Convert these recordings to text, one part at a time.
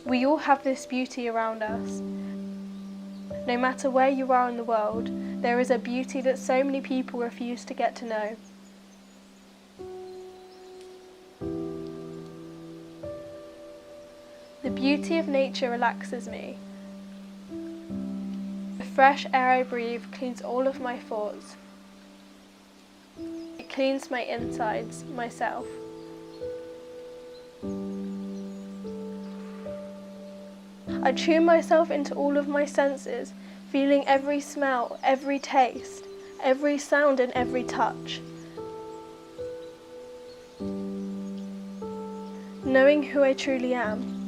We all have this beauty around us. No matter where you are in the world, there is a beauty that so many people refuse to get to know. The beauty of nature relaxes me. The fresh air I breathe cleans all of my thoughts. It cleans my insides, myself. I tune myself into all of my senses, feeling every smell, every taste, every sound and every touch. Knowing who I truly am.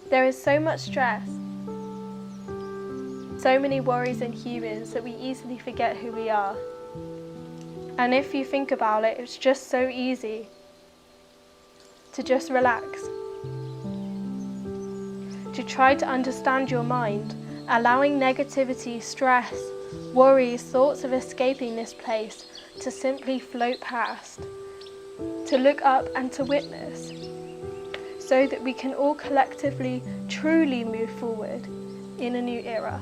There is so much stress, so many worries in humans that we easily forget who we are. And if you think about it, it's just so easy to just relax, to try to understand your mind, allowing negativity, stress, worries, thoughts of escaping this place to simply float past, to look up and to witness, so that we can all collectively truly move forward in a new era.